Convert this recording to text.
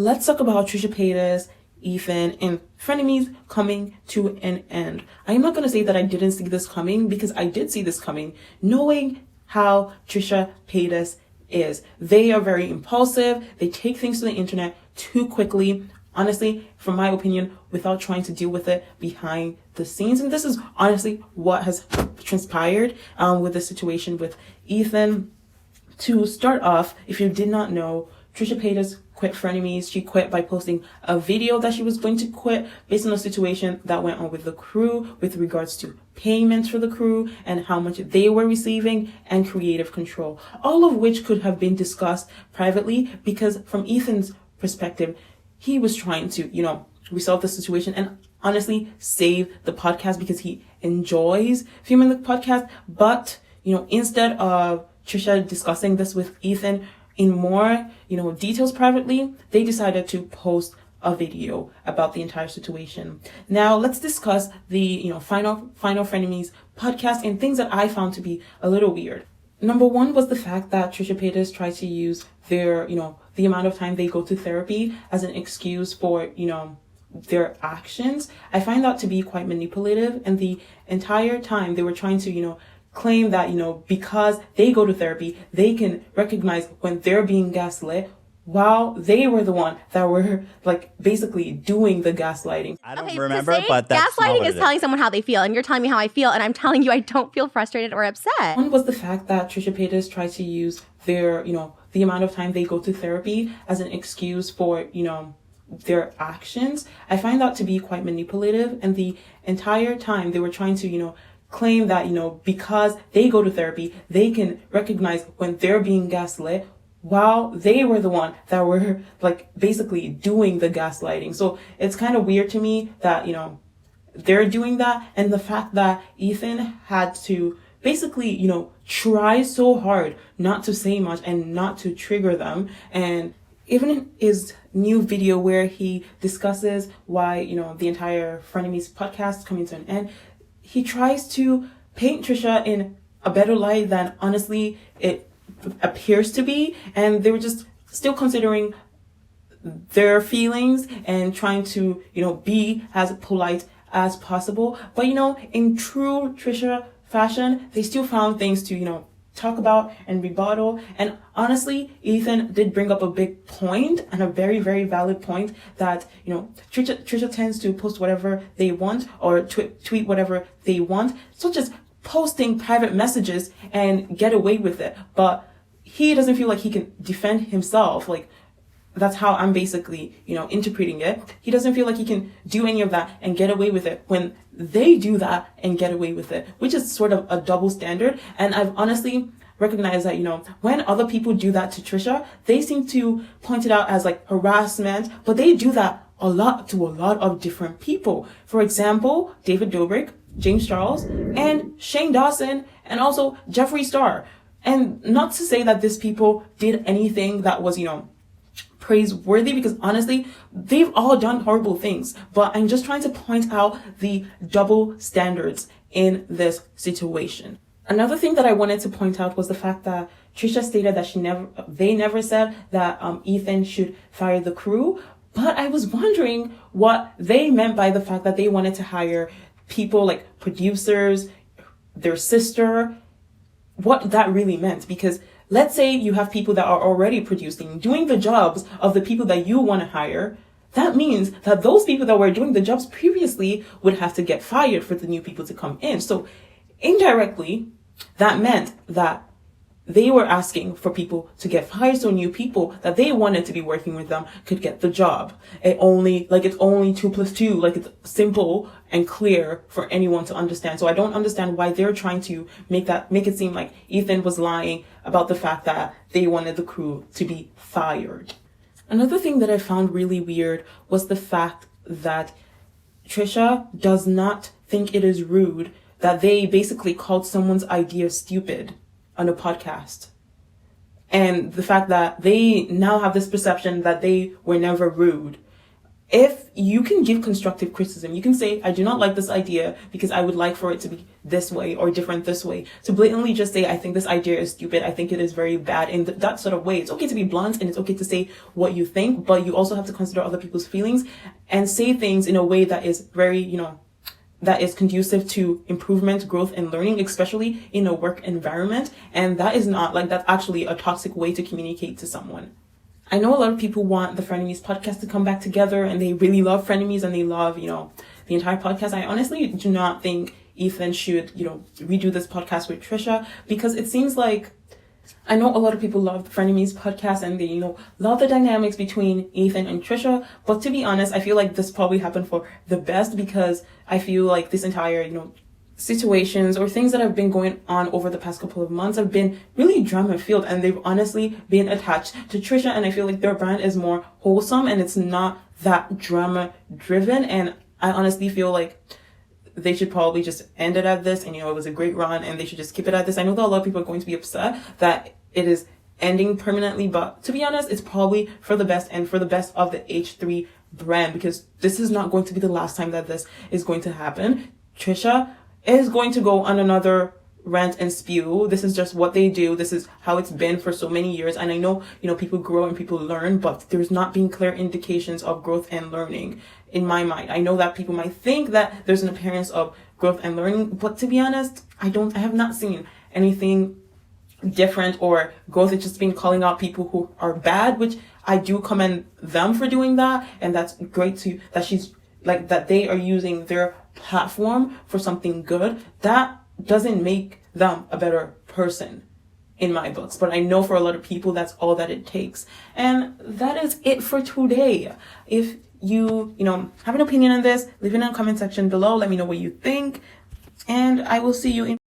Let's talk about Trisha Paytas, Ethan, and Frenemies coming to an end. I'm not going to say that I didn't see this coming, because I did see this coming, knowing how Trisha Paytas is. They are very impulsive. They take things to the internet too quickly, honestly, from my opinion, without trying to deal with it behind the scenes. And this is honestly what has transpired with the situation with Ethan. To start off, if you did not know, Trisha Paytas quit Frenemies. She quit by posting a video that she was going to quit based on a situation that went on with the crew with regards to payments for the crew and how much they were receiving and creative control. All of which could have been discussed privately, because from Ethan's perspective, he was trying to, resolve the situation and honestly save the podcast, because he enjoys filming the podcast. But, instead of Trisha discussing this with Ethan in more, details privately, they decided to post a video about the entire situation. Now, let's discuss the, final Frenemies podcast and things that I found to be a little weird. Number one was the fact that Trisha Paytas tried to use their, the amount of time they go to therapy as an excuse for, their actions. I find that to be quite manipulative, and the entire time they were trying to, claim that, because they go to therapy, they can recognize when they're being gaslit, while they were the one that were basically doing the gaslighting. I don't remember, but that's gaslighting is telling someone how they feel, and you're telling me how I feel, and I'm telling you I don't feel frustrated or upset. One was the fact that Trisha Paytas tried to use their, the amount of time they go to therapy as an excuse for, their actions. I find that to be quite manipulative, and the entire time they were trying to, claim that, because they go to therapy, they can recognize when they're being gaslit, while they were the one that were basically doing the gaslighting. So it's kind of weird to me that, they're doing that. And the fact that Ethan had to basically, try so hard not to say much and not to trigger them. And even in his new video where he discusses why, the entire Frenemies podcast coming to an end, he tries to paint Trisha in a better light than honestly it appears to be. And they were just still considering their feelings and trying to, be as polite as possible. But, in true Trisha fashion, they still found things to, talk about and rebuttal. And honestly, Ethan did bring up a big point, and a very, very valid point, that, Trisha tends to post whatever they want or tweet whatever they want, such as posting private messages and get away with it. But he doesn't feel like he can defend himself. That's how I'm basically, interpreting it. He doesn't feel like he can do any of that and get away with it when they do that and get away with it, which is sort of a double standard. And I've honestly recognized that, when other people do that to Trisha, they seem to point it out as harassment, but they do that a lot to a lot of different people. For example, David Dobrik, James Charles, and Shane Dawson, and also Jeffree Star. And not to say that these people did anything that was, praiseworthy, because honestly, they've all done horrible things. But I'm just trying to point out the double standards in this situation. Another thing that I wanted to point out was the fact that Trisha stated that they never said that Ethan should fire the crew. But I was wondering what they meant by the fact that they wanted to hire people like producers, their sister, what that really meant. Because let's say you have people that are already producing, doing the jobs of the people that you want to hire. That means that those people that were doing the jobs previously would have to get fired for the new people to come in. So indirectly, that meant that they were asking for people to get fired so new people that they wanted to be working with them could get the job. It's only 2 + 2, it's simple and clear for anyone to understand. So I don't understand why they're trying to make it seem like Ethan was lying about the fact that they wanted the crew to be fired. Another thing that I found really weird was the fact that Trisha does not think it is rude that they basically called someone's idea stupid on a podcast. And the fact that they now have this perception that they were never rude. if you can give constructive criticism, you can say, I do not like this idea because I would like for it to be this way or different this way. To blatantly just say, I think this idea is stupid, I think it is very bad, in that sort of way. It's okay to be blunt and it's okay to say what you think, but you also have to consider other people's feelings and say things in a way that is very, that is conducive to improvement, growth, and learning, especially in a work environment. And that is not that's actually a toxic way to communicate to someone. I know a lot of people want the Frenemies podcast to come back together and they really love Frenemies and they love, the entire podcast. I honestly do not think Ethan should, redo this podcast with Trisha, because it seems like, I know a lot of people love the Frenemies podcast and they, love the dynamics between Ethan and Trisha. But to be honest, I feel like this probably happened for the best, because I feel like this entire, situations or things that have been going on over the past couple of months have been really drama filled, and they've honestly been attached to Trisha, and I feel like their brand is more wholesome and it's not that drama driven. And I honestly feel like they should probably just end it at this, and it was a great run and they should just keep it at this. I know that a lot of people are going to be upset that it is ending permanently, but to be honest, it's probably for the best and for the best of the H3 brand, because this is not going to be the last time that this is going to happen. Trisha is going to go on another rant and spew. This is just what they do. This is how it's been for so many years. And I know, people grow and people learn, but there's not been clear indications of growth and learning in my mind. I know that people might think that there's an appearance of growth and learning, but to be honest, I have not seen anything different or growth. It's just been calling out people who are bad, which I do commend them for doing that. And that's great that they are using their platform for something good. That doesn't make them a better person in my books, but I know for a lot of people that's all that it takes. And that is it for today. If you have an opinion on this, leave it in the comment section below. Let me know what you think, and I will see you in